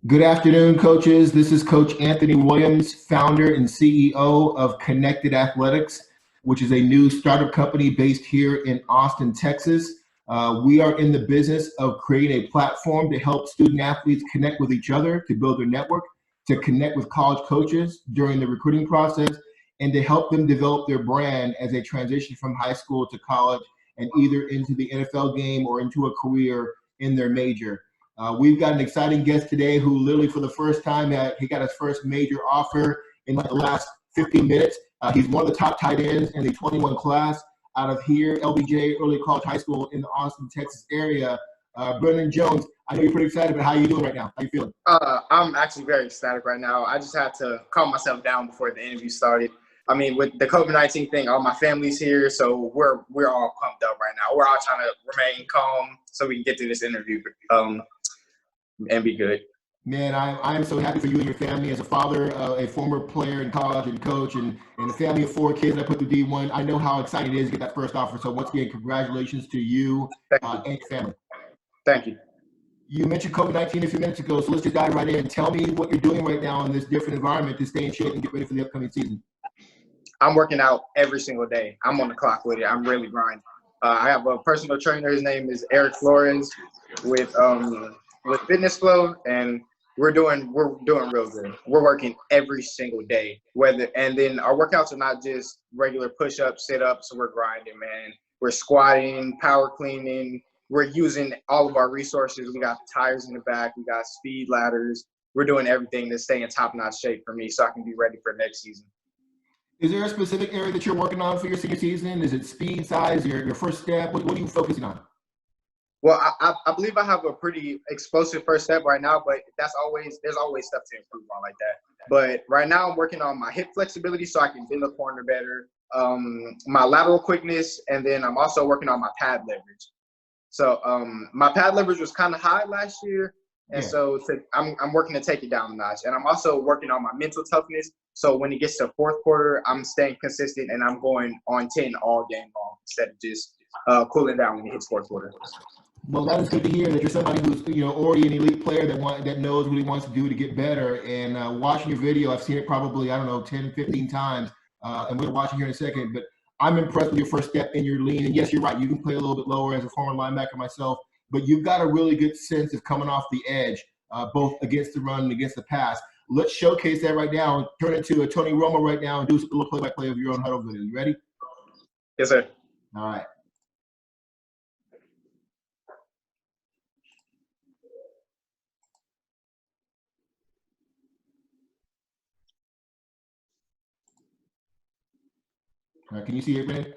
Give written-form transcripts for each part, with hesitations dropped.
Good afternoon, coaches. This is Coach Anthony Williams, founder and CEO of Connected Athletics, which is a new startup company based here in Austin, Texas. We are in the business of creating a platform to help student athletes connect with each other, to build their network, to connect with college coaches during the recruiting process, and to help them develop their brand as they transition from high school to college and either into the NFL game or into a career in their major. We've got an exciting guest today who literally for the first time, he got his first major offer in like the last 15 minutes. He's one of the top tight ends in the 21 class out of here, LBJ, Early College High School in the Austin, Texas area. Brendan Jones, I know you're pretty excited, but how are you doing right now? How you feeling? I'm actually very ecstatic right now. I just had to calm myself down before the interview started. I mean, with the COVID-19 thing, all my family's here, so we're all pumped up right now. We're all trying to remain calm so we can get through this interview and be good. Man, I'm so happy for you and your family. As a father, a former player in college and coach, and a family of 4 kids I put through D1, I know how exciting it is to get that first offer. So once again, congratulations to you and your family. Thank you. You mentioned COVID-19 a few minutes ago, so let's just dive right in. Tell me what you're doing right now in this different environment to stay in shape and get ready for the upcoming season. I'm working out every single day. I'm on the clock with it. I'm really grinding. I have a personal trainer. His name is Eric Flores with Fitness Flow, and we're doing real good. We're working every single day. And then our workouts are not just regular push-ups, sit-ups. So we're grinding, man. We're squatting, power cleaning. We're using all of our resources. We got tires in the back. We got speed ladders. We're doing everything to stay in top-notch shape for me so I can be ready for next season. Is there a specific area that you're working on for your senior season? Is it speed, size, your first step? What are you focusing on? Well, I believe I have a pretty explosive first step right now, but there's always stuff to improve on like that. But right now I'm working on my hip flexibility so I can bend the corner better, my lateral quickness, and then I'm also working on my pad leverage. So my pad leverage was kind of high last year, and so I'm working to take it down a notch. And I'm also working on my mental toughness. So when it gets to fourth quarter, I'm staying consistent and I'm going on 10 all game long instead of just cooling down when it hits fourth quarter. Well, that is good to hear that you're somebody who's already an elite player that knows what he wants to do to get better. And watching your video, I've seen it probably, I don't know, 10, 15 times, and we're watching here in a second. But I'm impressed with your first step in your lean. And yes, you're right. You can play a little bit lower as a former linebacker myself, but you've got a really good sense of coming off the edge, both against the run and against the pass. Let's showcase that right now. Turn it to a Tony Romo right now and do a little play-by-play of your own huddle video. You ready? Yes, sir. All right. Can you see it, Brandon?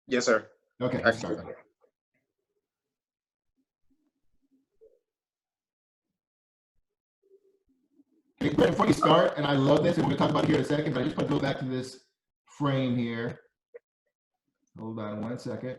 Yes, sir. Okay, let's start. Hey, Brandon, before you start, and I love this, and we're going to talk about it here in a second, but I just want to go back to this frame here. Hold on 1 second.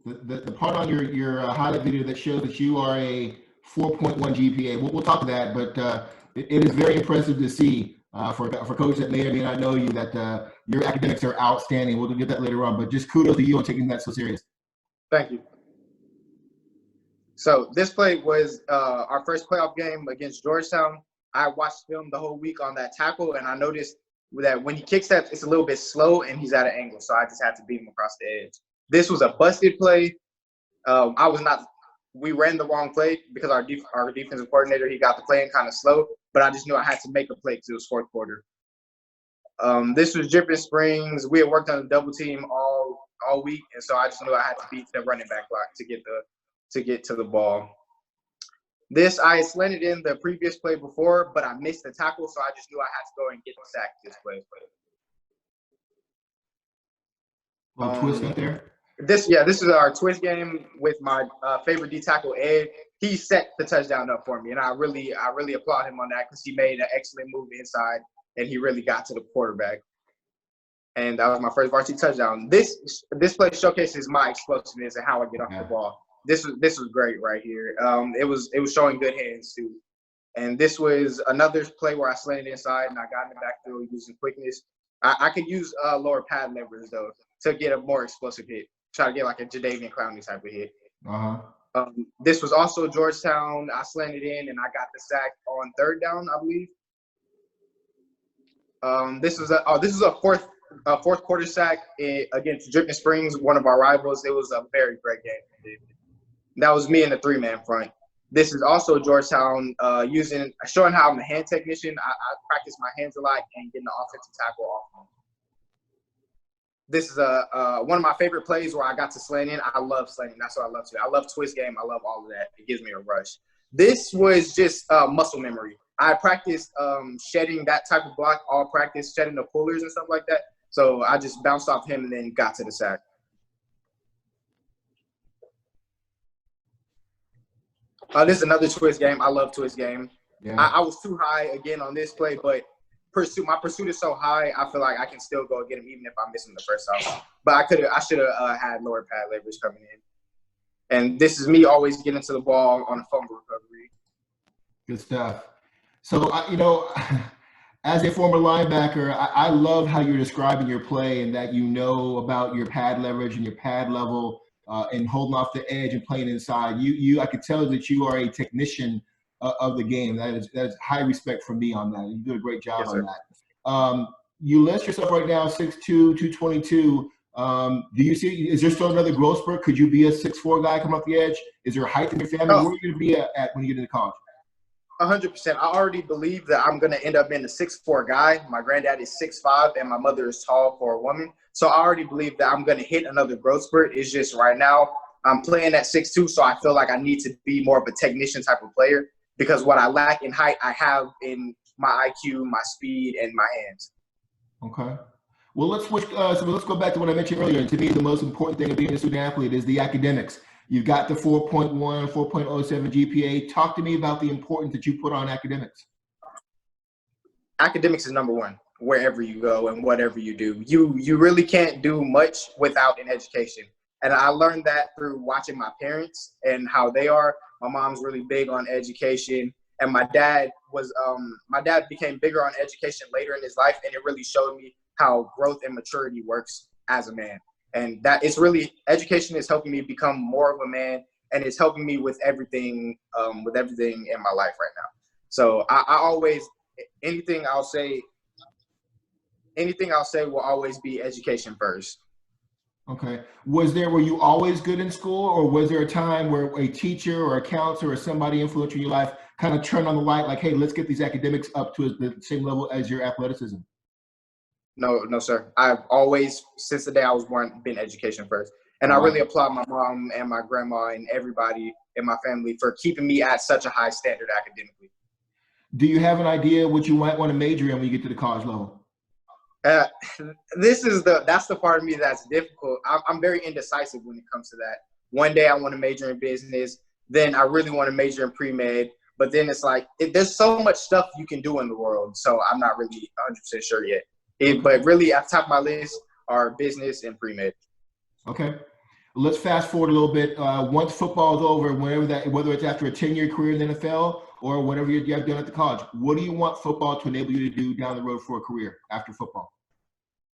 The part on your highlight video that shows that you are a 4.1 GPA. We'll talk to that, but it is very impressive to see for coaches that may or may not know you that your academics are outstanding. We'll get that later on, but just kudos to you on taking that so serious. Thank you. So this play was our first playoff game against Georgetown. I watched film the whole week on that tackle, and I noticed that when he kicks that, it's a little bit slow and he's at an angle, so I just had to beat him across the edge. This was a busted play. We ran the wrong play because our defensive coordinator, he got the play in kind of slow, but I just knew I had to make a play because it was fourth quarter. This was Dripping Springs. We had worked on a double team all week, and so I just knew I had to beat the running back block to get to the ball. This, I had slanted in the previous play before, but I missed the tackle, so I just knew I had to go and get the sack this play. Twist right there. This is our twist game with my favorite D tackle, Ed. He set the touchdown up for me, and I really applaud him on that because he made an excellent move inside, and he really got to the quarterback. And that was my first varsity touchdown. This play showcases my explosiveness and how I get off the ball. This was great right here. It was showing good hands too. And this was another play where I slanted inside and I got in the backfield using quickness. I could use lower pad leverage though to get a more explosive hit. Try to get like a Jadeveon Clowney type of hit. This was also Georgetown. I slanted in and I got the sack on third down, I believe. This is a fourth quarter sack against Dripping Springs, one of our rivals. It was a very great game. That was me in the three-man front. This is also Georgetown showing how I'm a hand technician. I practice my hands a lot and getting the offensive tackle off. This is one of my favorite plays where I got to slant in. I love slanting. That's what I love to do. I love twist game. I love all of that. It gives me a rush. This was just muscle memory. I practiced shedding that type of block all practice, shedding the pullers and stuff like that. So I just bounced off him and then got to the sack. This is another twist game. I love twist game. Yeah. I was too high again on this play, but my pursuit is so high, I feel like I can still go get him even if I'm missing the first time. But I should have had lower pad leverage coming in. And this is me always getting to the ball on a fumble recovery. Good stuff. So, as a former linebacker, I love how you're describing your play and that you know about your pad leverage and your pad level and holding off the edge and playing inside. I could tell that you are a technician of the game. That is high respect from me on that. You did a great job on that. You list yourself right now 6'2", 222. Do you see? Is there still another growth spurt? Could you be a 6'4" guy coming off the edge? Is there height in your family? Where are you going to be at when you get into college? 100%. I already believe that I'm going to end up being a 6'4" guy. My granddad is 6'5", and my mother is tall for a woman. So I already believe that I'm going to hit another growth spurt. It's just right now I'm playing at 6'2", so I feel like I need to be more of a technician type of player because what I lack in height, I have in my IQ, my speed, and my hands. Okay. Well, let's switch. So let's go back to what I mentioned earlier. And to me, the most important thing of being a student athlete is the academics. You've got the 4.1, 4.07 GPA. Talk to me about the importance that you put on academics. Academics is number one wherever you go and whatever you do. You really can't do much without an education. And I learned that through watching my parents and how they are. My mom's really big on education. And my dad became bigger on education later in his life. And it really showed me how growth and maturity works as a man. And that it's really, education is helping me become more of a man, and it's helping me with everything in my life right now. So I always, anything I'll say will always be education first. Okay. Were you always good in school, or was there a time where a teacher or a counselor or somebody influential in your life kind of turned on the light, like, hey, let's get these academics up to the same level as your athleticism? No, sir. I've always, since the day I was born, been education first. And I really applaud my mom and my grandma and everybody in my family for keeping me at such a high standard academically. Do you have an idea what you might want to major in when you get to the college level? That's the part of me that's difficult. I'm very indecisive when it comes to that. One day I want to major in business. Then I really want to major in pre-med. But then it's like, there's so much stuff you can do in the world. So I'm not really 100% sure yet. But really, at the top of my list are business and pre-med. Okay. Let's fast forward a little bit. Once football is over, whether it's after a 10-year career in the NFL or whatever you have done at the college, what do you want football to enable you to do down the road for a career after football?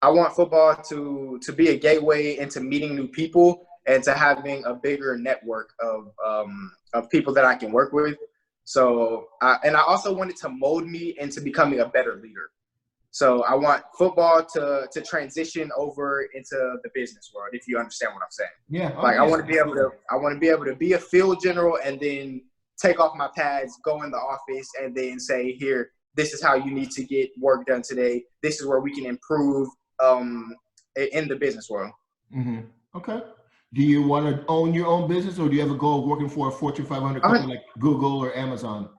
I want football to be a gateway into meeting new people and to having a bigger network of people that I can work with. So, and I also want it to mold me into becoming a better leader. So I want football to transition over into the business world, if you understand what I'm saying. Yeah. I want to be able to be a field general and then take off my pads, go in the office, and then say, here, this is how you need to get work done today. This is where we can improve in the business world. Mm-hmm. Okay. Do you want to own your own business, or do you have a goal of working for a Fortune 500 company like Google or Amazon?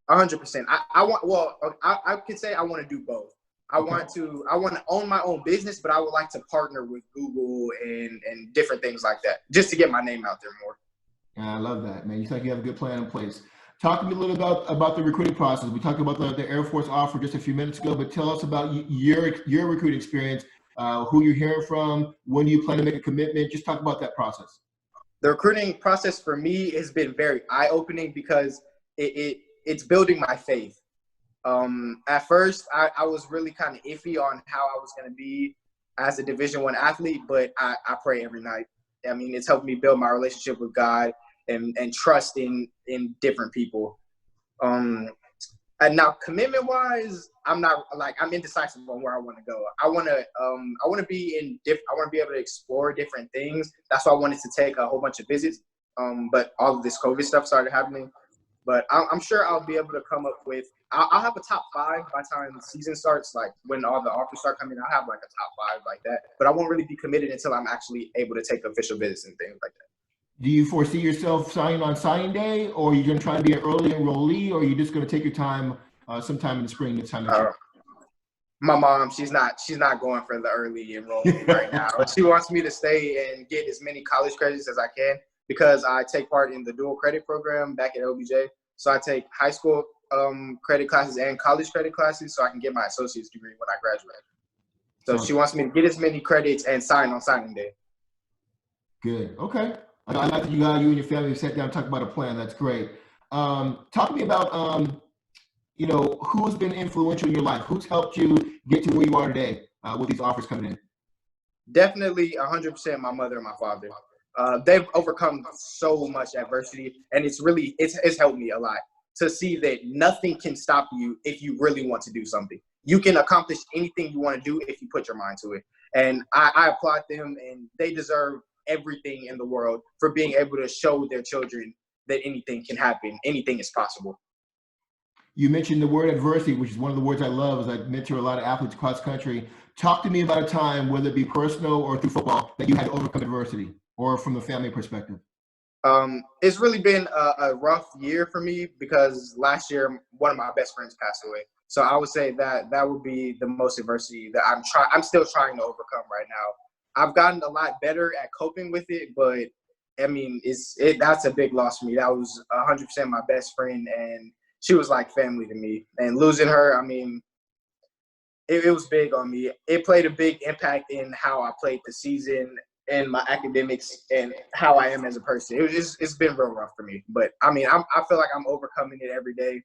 100%. I could say I want to do both. I want to own my own business, but I would like to partner with Google and different things like that, just to get my name out there more. I love that, man. You think you have a good plan in place. Talk to me a little about the recruiting process. We talked about the Air Force offer just a few minutes ago, but tell us about your recruiting experience, who you're hearing from, when do you plan to make a commitment? Just talk about that process. The recruiting process for me has been very eye-opening because it's building my faith. At first, I was really kind of iffy on how I was going to be as a Division I athlete, but I pray every night. I mean, it's helped me build my relationship with God. and trust in different people. And now commitment wise, I'm indecisive on where I want to go. I want to be able to explore different things. That's why I wanted to take a whole bunch of visits. But all of this COVID stuff started happening. But I'm sure I'll be able to come up with. I'll have a top 5 by the time the season starts. Like when all the offers start coming, I'll have like a top 5 like that. But I won't really be committed until I'm actually able to take official visits and things like that. Do you foresee yourself signing on signing day, or are you going to try to be an early enrollee, or are you just going to take your time sometime in the spring next time? My mom, she's not going for the early enrollment right now. She wants me to stay and get as many college credits as I can because I take part in the dual credit program back at LBJ. So I take high school credit classes and college credit classes so I can get my associate's degree when I graduate. So she wants me to get as many credits and sign on signing day. Good. Okay. I like that you and your family sat down and talked about a plan. That's great. Talk to me about, who's been influential in your life? Who's helped you get to where you are today with these offers coming in? Definitely 100% my mother and my father. They've overcome so much adversity, and it's helped me a lot to see that nothing can stop you if you really want to do something. You can accomplish anything you want to do if you put your mind to it. And I applaud them, and they deserve everything in the world for being able to show their children that anything can happen, anything is possible. You mentioned the word adversity, which is one of the words I love as I mentor a lot of athletes across the country. Talk to me about a time, whether it be personal or through football, that you had to overcome adversity, or from the family perspective. It's really been a rough year for me because last year one of my best friends passed away. So I would say that would be the most adversity that I'm still trying to overcome right now. I've gotten a lot better at coping with it, but I mean, that's a big loss for me. That was 100% my best friend, and she was like family to me. And losing her, I mean, it was big on me. It played a big impact in how I played the season and my academics and how I am as a person. It's been real rough for me, but I mean, I feel like I'm overcoming it every day.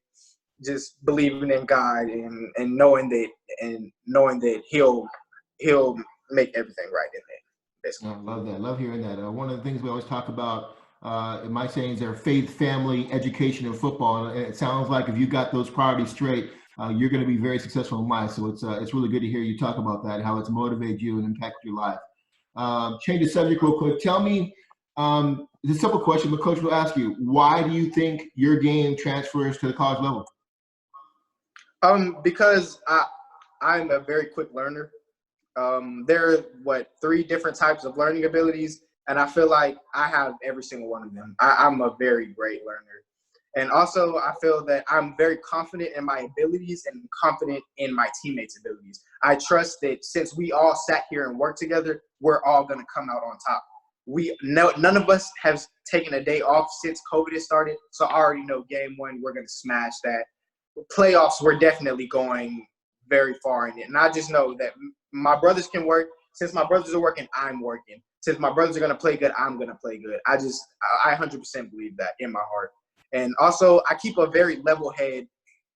Just believing in God and knowing that He'll make everything right in there. Basically. I love that. Love hearing that. One of the things we always talk about in my sayings are faith, family, education, and football. And it sounds like if you got those priorities straight, you're going to be very successful in life. So it's really good to hear you talk about that, how it's motivated you and impacted your life. Change the subject real quick. Tell me, it's a simple question, but Coach will ask you, why do you think your game transfers to the college level? Because I'm a very quick learner. There are 3 different types of learning abilities, and I feel like I have every single one of them. I'm a very great learner. And also, I feel that I'm very confident in my abilities and confident in my teammates' abilities. I trust that since we all sat here and worked together, we're all going to come out on top. None of us have taken a day off since COVID has started, so I already know game 1, we're going to smash that. Playoffs, we're definitely going very far in it. And I just know that my brothers can work. Since my brothers are working, I'm working. Since my brothers are going to play good, I'm going to play good. I 100% believe that in my heart. And also, I keep a very level head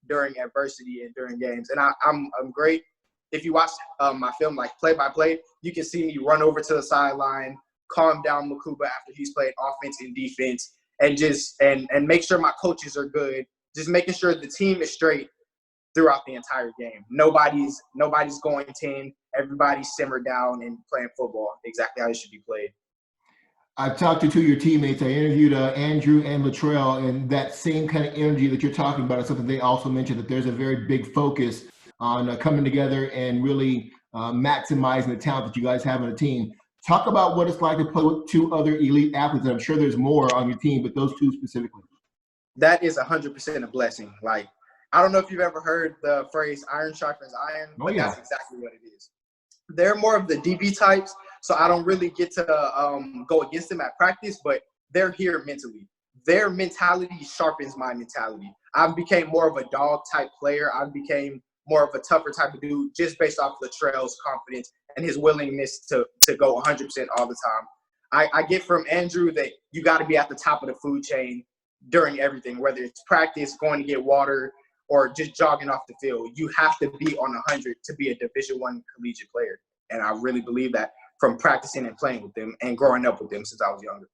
during adversity and during games. And I'm great. If you watch my film, like play-by-play, you can see me run over to the sideline, calm down Makuba after he's played offense and defense, and just and make sure my coaches are good. Just making sure the team is straight throughout the entire game. Nobody's going 10. Everybody's simmered down and playing football exactly how it should be played. I've talked to 2 of your teammates. I interviewed Andrew and Latrell, and that same kind of energy that you're talking about is something they also mentioned, that there's a very big focus on coming together and really maximizing the talent that you guys have on the team. Talk about what it's like to play with 2 other elite athletes. I'm sure there's more on your team, but those 2 specifically. That is 100% a blessing. Like, I don't know if you've ever heard the phrase iron sharpens iron, but That's exactly what it is. They're more of the DB types, so I don't really get to go against them at practice, but they're here mentally. Their mentality sharpens my mentality. I've became more of a dog type player. I've became more of a tougher type of dude just based off Latrell's confidence and his willingness to go 100% all the time. I get from Andrew that you got to be at the top of the food chain during everything, whether it's practice, going to get water, or just jogging off the field. You have to be on 100 to be a Division I collegiate player. And I really believe that from practicing and playing with them and growing up with them since I was younger.